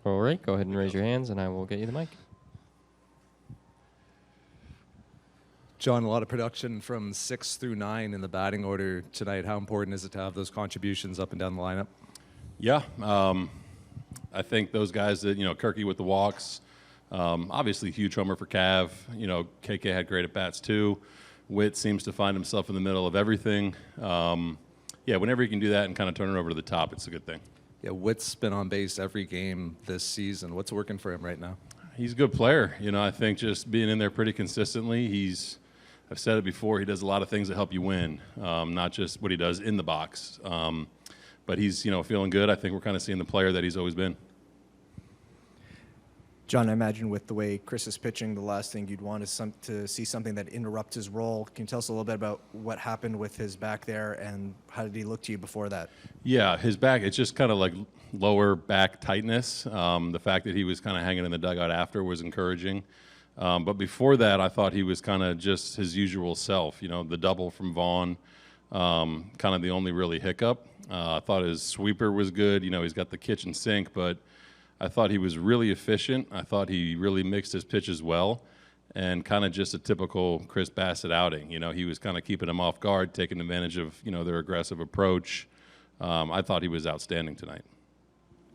All right, go ahead and raise your hands, and I will get you the mic. John, a lot of production from 6 through 9 in the batting order tonight. How important is it to have those contributions up and down the lineup? Yeah, I think those guys that, Kirky with the walks, obviously huge homer for Cav. KK had great at-bats too. Witt seems to find himself in the middle of everything. Whenever he can do that and kind of turn it over to the top, it's a good thing. Yeah, Witt's been on base every game this season. What's working for him right now? He's a good player. I think just being in there pretty consistently, I've said it before, he does a lot of things that help you win, not just what he does in the box. But he's, feeling good. I think we're kind of seeing the player that he's always been. John, I imagine with the way Chris is pitching, the last thing you'd want is to see something that interrupts his role. Can you tell us a little bit about what happened with his back there, and how did he look to you before that? Yeah, his back, it's just kind of like lower back tightness. The fact that he was kind of hanging in the dugout after was encouraging. But before that, I thought he was kind of just his usual self. The double from Vaughn, kind of the only really hiccup. I thought his sweeper was good. He's got the kitchen sink, but I thought he was really efficient. I thought he really mixed his pitches well, and kind of just a typical Chris Bassett outing. He was kind of keeping them off guard, taking advantage of, their aggressive approach. I thought he was outstanding tonight.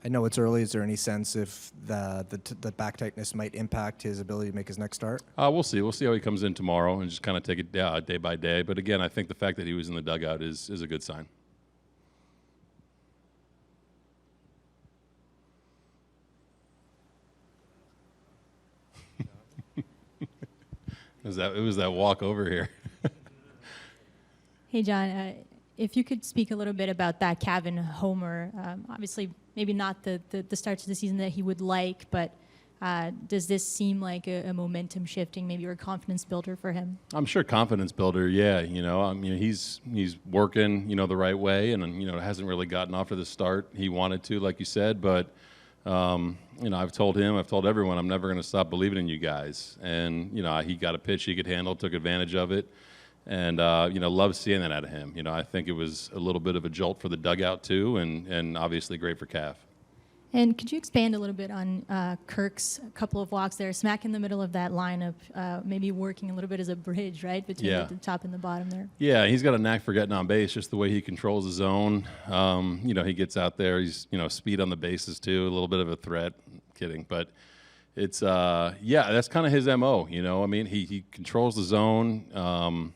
I know it's early. Is there any sense if the back tightness might impact his ability to make his next start? We'll see. We'll see how he comes in tomorrow and just kind of take it day by day. But again, I think the fact that he was in the dugout is a good sign. It was that walk over here. Hey, John, if you could speak a little bit about that Cavan homer. Obviously, maybe not the start to the season that he would like, but does this seem like a momentum shifting, maybe, or a confidence builder for him? I'm sure confidence builder, yeah. He's working, the right way, and hasn't really gotten off to the start he wanted to, like you said. But I've told everyone, I'm never going to stop believing in you guys. And he got a pitch he could handle, took advantage of it, and love seeing that out of him. I think it was a little bit of a jolt for the dugout too, and obviously great for Cav. And could you expand a little bit on Kirk's couple of walks there, smack in the middle of that lineup, maybe working a little bit as a bridge, right, between the top and the bottom there? Yeah, he's got a knack for getting on base, just the way he controls his zone. He gets out there. He's, speed on the bases too, a little bit of a threat. Kidding, but it's, that's kind of his MO, he controls the zone.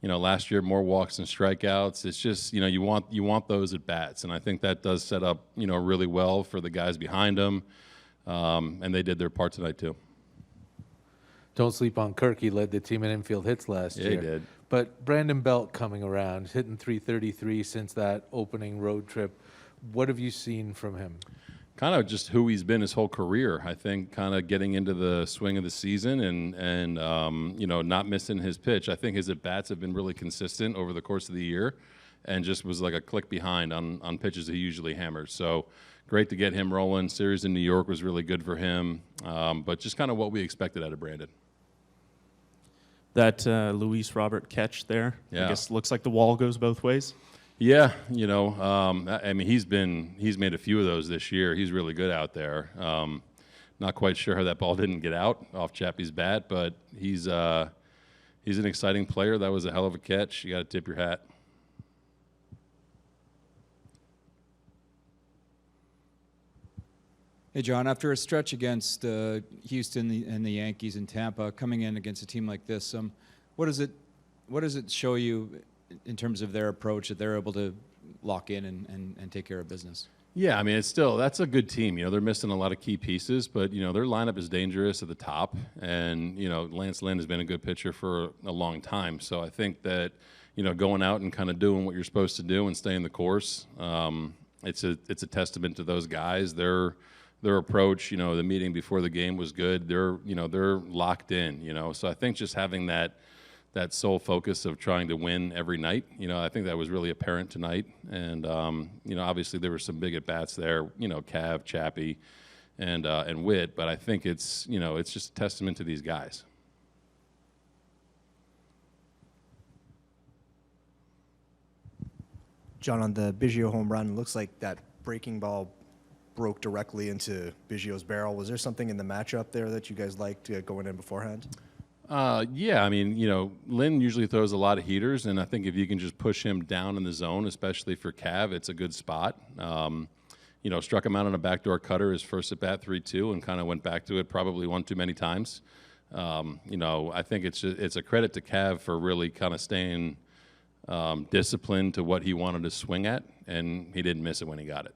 Last year, more walks and strikeouts. It's just, you want those at bats, and I think that does set up, really well for the guys behind him, and they did their part tonight too. Don't sleep on Kirk. He led the team in infield hits last year. Yeah, he did. But Brandon Belt coming around, hitting .333 since that opening road trip. What have you seen from him? Kind of just who he's been his whole career. I think kind of getting into the swing of the season and not missing his pitch. I think his at-bats have been really consistent over the course of the year, and just was like a click behind on pitches he usually hammers. So great to get him rolling. Series in New York was really good for him, but just kind of what we expected out of Brandon. That Luis Robert catch there, yeah. I guess looks like the wall goes both ways. Yeah, he's made a few of those this year. He's really good out there. Not quite sure how that ball didn't get out off Chappie's bat, but he's an exciting player. That was a hell of a catch. You got to tip your hat. Hey, John, after a stretch against Houston and the Yankees and Tampa, coming in against a team like this, what does it show you in terms of their approach, that they're able to lock in and take care of business? Yeah, that's a good team. They're missing a lot of key pieces, but, their lineup is dangerous at the top. And, Lance Lynn has been a good pitcher for a long time. So I think that, going out and kind of doing what you're supposed to do and staying the course, it's a testament to those guys. Their approach, the meeting before the game was good. They're locked in, So I think just having that sole focus of trying to win every night, I think that was really apparent tonight. And obviously there were some big at bats there, Cav, Chappie, and Witt. But I think it's just a testament to these guys. John, on the Biggio home run, looks like that breaking ball broke directly into Biggio's barrel. Was there something in the matchup there that you guys liked going in beforehand? Yeah, I mean, Lynn usually throws a lot of heaters, and I think if you can just push him down in the zone, especially for Cav, it's a good spot. Struck him out on a backdoor cutter his first at bat 3-2 and kind of went back to it probably one too many times. I think it's a credit to Cav for really kind of staying disciplined to what he wanted to swing at, and he didn't miss it when he got it.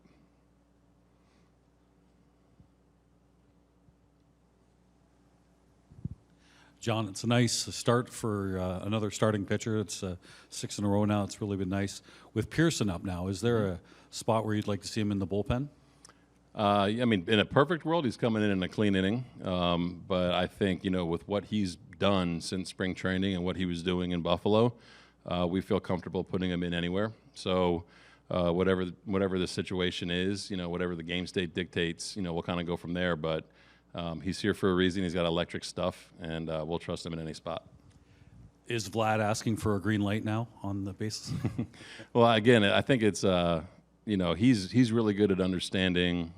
John, it's a nice start for another starting pitcher. It's 6 in a row now. It's really been nice. With Pearson up now, is there a spot where you'd like to see him in the bullpen? I mean, in a perfect world, he's coming in a clean inning. But I think, with what he's done since spring training and what he was doing in Buffalo, we feel comfortable putting him in anywhere. So whatever the situation is, whatever the game state dictates, we'll kind of go from there. But he's here for a reason. He's got electric stuff, and we'll trust him in any spot. Is Vlad asking for a green light now on the bases? Well, again, I think it's he's really good at understanding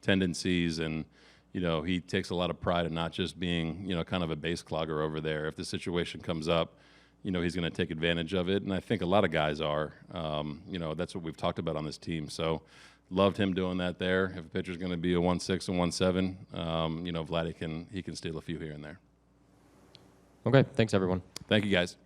tendencies, and he takes a lot of pride in not just being kind of a base clogger over there. If the situation comes up, he's going to take advantage of it, and I think a lot of guys are. That's what we've talked about on this team. So. Loved him doing that there. If a pitcher's going to be a 1.6 and 1.7, Vladdy can steal a few here and there. Okay, thanks everyone. Thank you, guys.